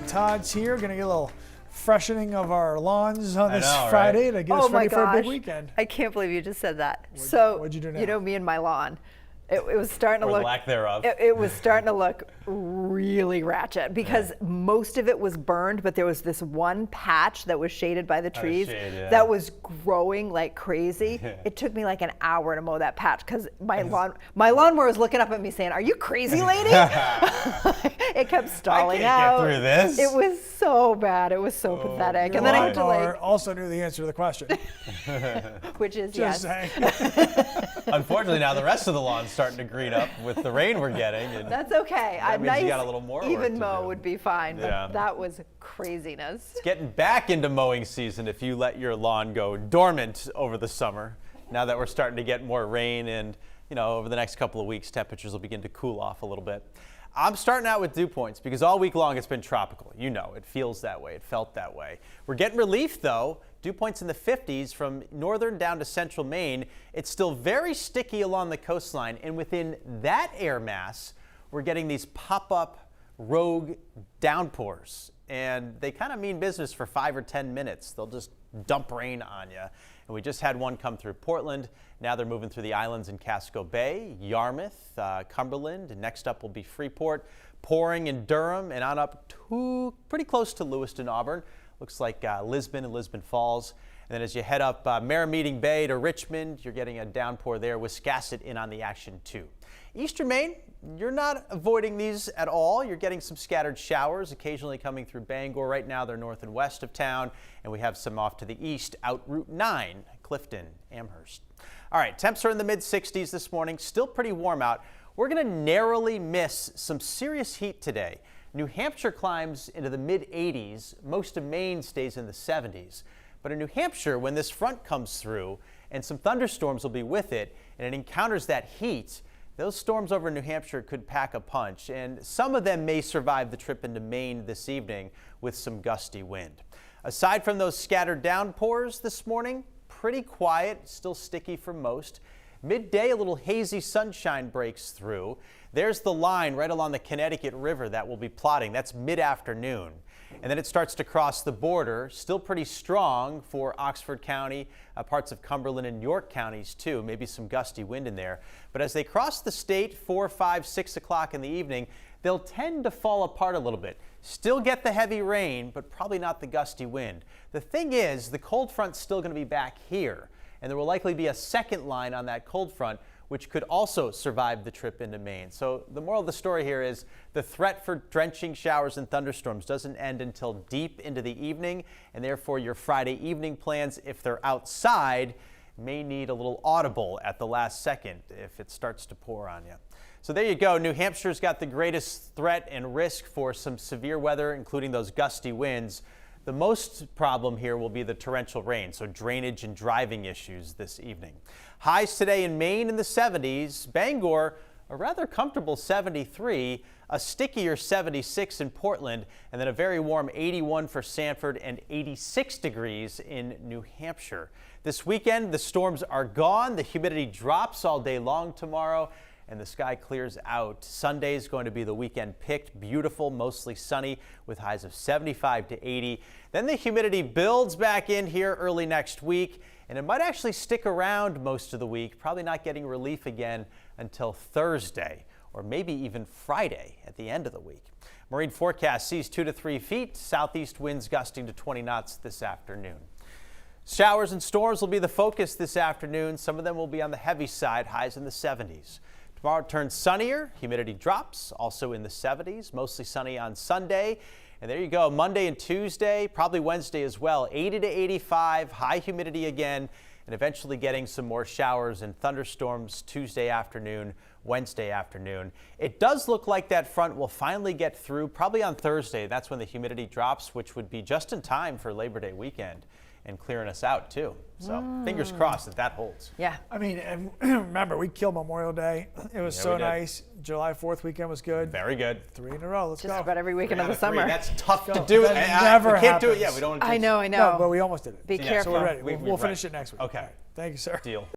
Todd's here. Going to get a little freshening of our lawns on this Friday to get us Oh my ready for a big gosh. weekend. I can't believe you just said that. What'd you do now? You know me and my lawn. It was starting to Or look lack thereof. It was starting to look really ratchet because most of it was burned, but there was this one patch that was shaded by the trees that was growing like crazy. It took me like an hour to mow that patch because my lawnmower was looking up at me saying, "Are you crazy, lady?" It kept stalling out. Get through this. It was so bad. It was so pathetic. And then I had to also knew the answer to the question. which is Just yes. saying. Unfortunately, now the rest of the lawn's starting to green up with the rain we're getting. And That's okay. that A means nice you got a little more work even to mow do. would be fine, but Yeah. that was craziness. It's getting back into mowing season if you let your lawn go dormant over the summer. Now that we're starting to get more rain and, over the next couple of weeks, temperatures will begin to cool off a little bit. I'm starting out with dew points because all week long it's been tropical. It feels that way. It felt that way. We're getting relief, though. Dew points in the 50s from northern down to central Maine. It's still very sticky along the coastline, and within that air mass, we're getting these pop-up rogue downpours, and they kind of mean business for 5 or 10 minutes. They'll just dump rain on you. And we just had one come through Portland. Now they're moving through the islands in Casco Bay, Yarmouth, Cumberland, and next up will be Freeport, pouring in Durham and on up to pretty close to Lewiston, Auburn. Looks like Lisbon and Lisbon Falls. And then as you head up Merrimeeting Bay to Richmond, you're getting a downpour there. Wiscasset in on the action too. Eastern Maine, you're not avoiding these at all. You're getting some scattered showers occasionally coming through Bangor. Right now they're north and west of town, and we have some off to the east out Route 9, Clifton, Amherst. All right, temps are in the mid-60s this morning, still pretty warm out. We're going to narrowly miss some serious heat today. New Hampshire climbs into the mid-80s. Most of Maine stays in the 70s. But in New Hampshire, when this front comes through and some thunderstorms will be with it, and it encounters that heat, those storms over in New Hampshire could pack a punch, and some of them may survive the trip into Maine this evening with some gusty wind. Aside from those scattered downpours this morning, pretty quiet, still sticky for most. Midday, a little hazy sunshine breaks through. There's the line right along the Connecticut River that we'll be plotting. That's mid-afternoon. And then it starts to cross the border, still pretty strong for Oxford County, parts of Cumberland and York counties too, maybe some gusty wind in there. But as they cross the state 4, 5, 6 o'clock in the evening, they'll tend to fall apart a little bit. Still get the heavy rain, but probably not the gusty wind. The thing is, the cold front's still going to be back here, and there will likely be a second line on that cold front, which could also survive the trip into Maine. So the moral of the story here is the threat for drenching showers and thunderstorms doesn't end until deep into the evening, and therefore your Friday evening plans, if they're outside, may need a little audible at the last second if it starts to pour on you. So there you go. New Hampshire's got the greatest threat and risk for some severe weather, including those gusty winds. The most problem here will be the torrential rain, so drainage and driving issues this evening. Highs today in Maine in the 70s. Bangor, a rather comfortable 73, a stickier 76 in Portland, and then a very warm 81 for Sanford and 86 degrees in New Hampshire. This weekend, the storms are gone. The humidity drops all day long tomorrow, and the sky clears out. Sunday is going to be the weekend picked. Beautiful, mostly sunny with highs of 75 to 80. Then the humidity builds back in here early next week, and it might actually stick around most of the week, probably not getting relief again until Thursday or maybe even Friday at the end of the week. Marine forecast sees 2 to 3 feet, southeast winds gusting to 20 knots this afternoon. Showers and storms will be the focus this afternoon. Some of them will be on the heavy side, highs in the 70s. Tomorrow turns sunnier, humidity drops, also in the 70s, mostly sunny on Sunday. And there you go, Monday and Tuesday, probably Wednesday as well, 80 to 85, high humidity again, and eventually getting some more showers and thunderstorms Tuesday afternoon, Wednesday afternoon. It does look like that front will finally get through, probably on Thursday. That's when the humidity drops, which would be just in time for Labor Day weekend and clearing us out too. So fingers crossed that that holds. Yeah. I mean, and remember, we killed Memorial Day. It was so nice. July 4th weekend was good. Very good. 3 in a row. Let's Just go. about every weekend of the summer. That's tough to do. That never we can't do it happens. yet. We don't. I know. No, but we almost did it. Be So careful. we're ready. We'll We'll finish it next week. Okay. All right. Thank you, sir. Deal.